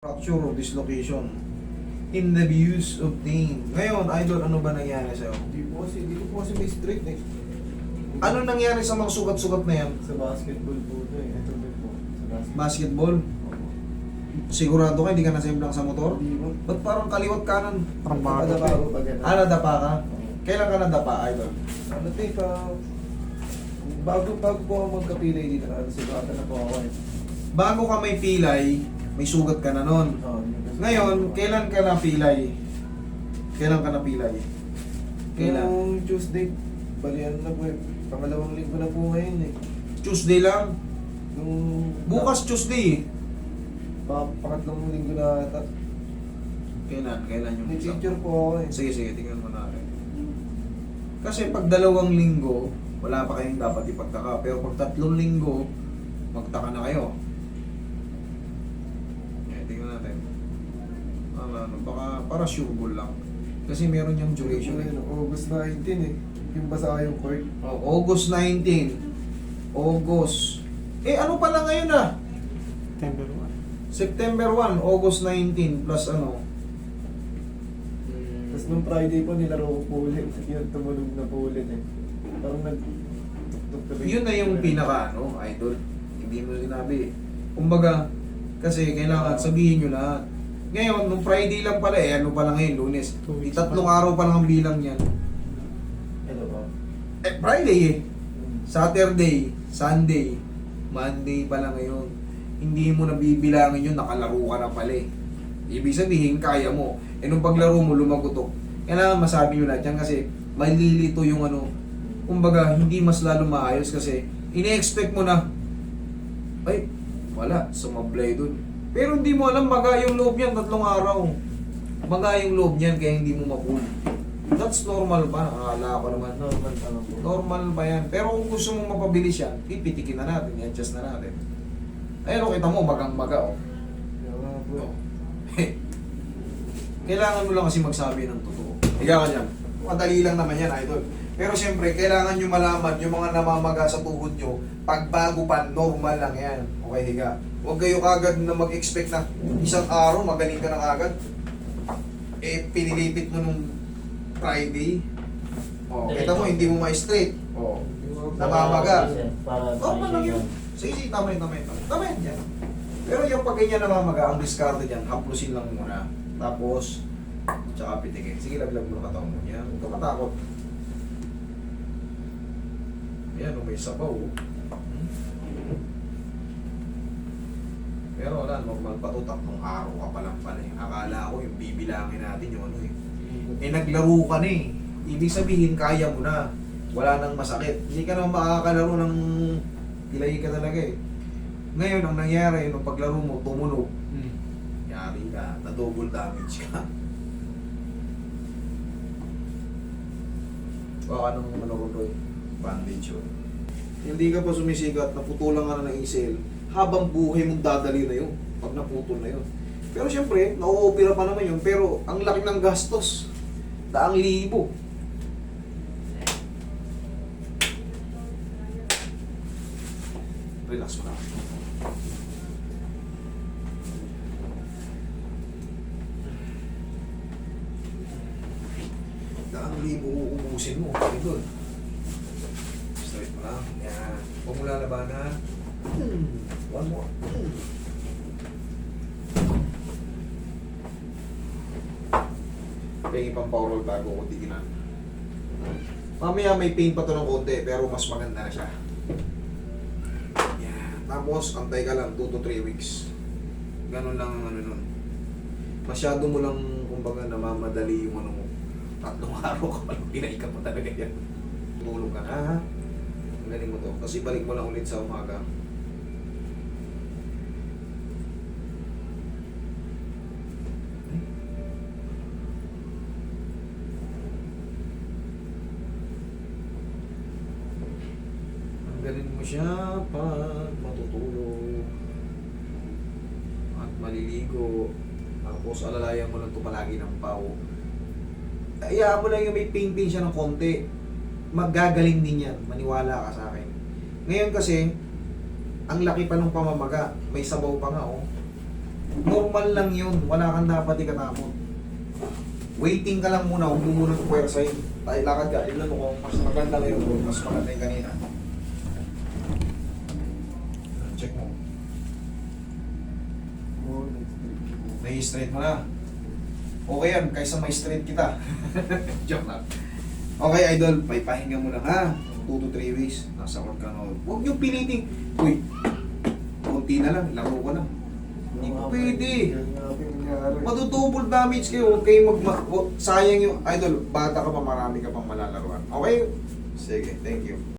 Fracture or dislocation in the views obtained. Ngayon, idol, ano ba nangyari sa'yo? Hindi ko po kasi may straight eh. Ano nangyari sa mga sugat-sugat na yan? Sa basketball po ito eh. Ito din po. Sa basketball. Basketball? Opo. Sigurado ka, hindi ka nasemblang sa motor? Hindi po. Ba't parang kaliwat kanan? Parang Nadapa ako pag gano'n. nadapa ka? Kailan ka nadapa, idol? Ano ito eh, bago po ako magkapilay dito, sigurado na po ako eh. Bago ka may pilay, may sugat ka na nun. Ngayon, kailan ka napilay? Kailan ka napilay? Kailan? Yung Tuesday, bali ano na po eh. Pangalawang linggo na po ngayon eh. Tuesday lang? Yung... Bukas Tuesday eh. Pangatlong linggo na ata. Kailan yung May isang? picture po ako eh. Sige, tingnan mo natin. Kasi pag 2 linggo, wala pa kayong dapat ipagtaka. Pero pag 3 linggo, magtaka na kayo. Tingnan natin. Baka para sure ball lang. Kasi meron yung duration eh. August 19 eh. Yung basa yung court. August 19. August. Ano pala ngayon ah? September 1. September 1, August 19 plus ano? Tapos nung Friday po, nilaro ko po ulit. Yun, tumulog na po ulit eh. Parang Yun na yung pinaka idol. Hindi mo sinabi. Kumbaga, kasi kailangan sabihin nyo lahat. Ngayon, nung Friday lang pala ano pa lang ngayon, Lunes. 2 weeks Tatlong pa. araw pa lang ang bilang niyan. Ano ba? Friday eh. Saturday, Sunday, Monday pa lang ngayon. Hindi mo nabibilangin yun, nakalaro ka na pala eh. Ibig sabihin, kaya mo. Nung paglaro mo, lumagutok. Kailangan masabi nyo lahat yan kasi malilito yung kumbaga, hindi mas lalo maayos kasi ine-expect mo na, ay, wala, sumablay dun. Pero hindi mo alam, maga yung loob niyan, 3 araw. Maga yung loob niyan, kaya hindi mo ma-pull. That's normal pa, nakakala ko naman. Normal ano po. Normal pa yan. Pero kung gusto mong mapabilis yan, pipitikin na natin, i-adjust na natin. Ayun, kita mo, magang-maga, oh. Kaya nga po. Oh. Kailangan mo lang kasi magsabi ng totoo. Higa ka dyan. Madali lang naman yan, idol. Pero siyempre, kailangan nyo malaman yung mga namamaga sa tuhod nyo. Pagbago pa, normal lang yan. Okay, higa. Huwag kayo kagad na mag-expect na isang araw, magaling ka na kagad. Pinilipit mo nung Friday. Kita mo, hindi mo ma-straight. Namamaga. Normal lang yun. Sige, tama yun. Tama yun yan. Pero yung pag ganyan namamaga, ang discard dyan, haplusin lang muna. Tapos, tsaka pitikin. Sige, laglag mo na katawan mo. Yan, huwag ka matakot. Yan, may sabaw. Pero wala, normal pa ito, 3 araw ka pa lang pala eh. Akala ko yung bibilangin natin yung naglaro ka na eh. Ibig sabihin, kaya mo na. Wala nang masakit. Hindi ka naman makakalaro ng pilay ka talaga eh. Ngayon, ang nangyari, nung paglaro mo, tumunog. Yari ka, na-double damage ka. Baka nung Roy, bandage yun. Hindi ka pa sumisigat, naputulan ka na ng ACL. Habang buhay mong dadali na yun, pag naputol na yun. Pero siyempre, na-opera pa naman yun, pero ang laki ng gastos. 100,000. Relax mo na. 100,000 uubusin mo. Idol. Straight mo lang. Yan. Huwag mo lalabanan. One more. Pengi pang power roll bago ko tigilan. Mamaya may pain pa to ng konti, pero mas maganda na siya. Yan. Tapos, antay ka lang 2 to 3 weeks. Ganun lang ang nun. Masyado mo lang, kumbaga, namamadali yung mo. 3 araw ka pa lang, pinay ka pa talaga yan. Tulog ka na, ha? Ang galing mo to. Kasi balik mo lang ulit sa umaga. Ang galing mo siya pag matutulog at maliligo. Tapos alalayan mo lang ito palagi ng pau. Hayaan mo lang yung may pain siya ng konti. Magagaling din yan. Maniwala ka sa akin. Ngayon kasi, ang laki pa ng pamamaga. May sabaw pa nga, oh. Normal lang yun. Wala kang dapat ikatakot. Waiting ka lang muna. Huwag mo muna puwersahin. Tayo lakad ka. Tignan mo kung mas maganda ngayon o mas maganda yung kanina. Check mo. Nai-straight mo na. Okay yan. Kaysa may straight kita. Joke lang. Okay, idol. Pahinga mo lang ha. 2 to 3 weeks. Nasa court ka na. Huwag niyong piliting. Uy, konti na lang. Laro ko na. Hindi ko pwede. Matutubol damage kayo. Huwag kayong sayang yung... Idol, bata ka pa, marami ka pang malalaruan. Okay? Sige, thank you.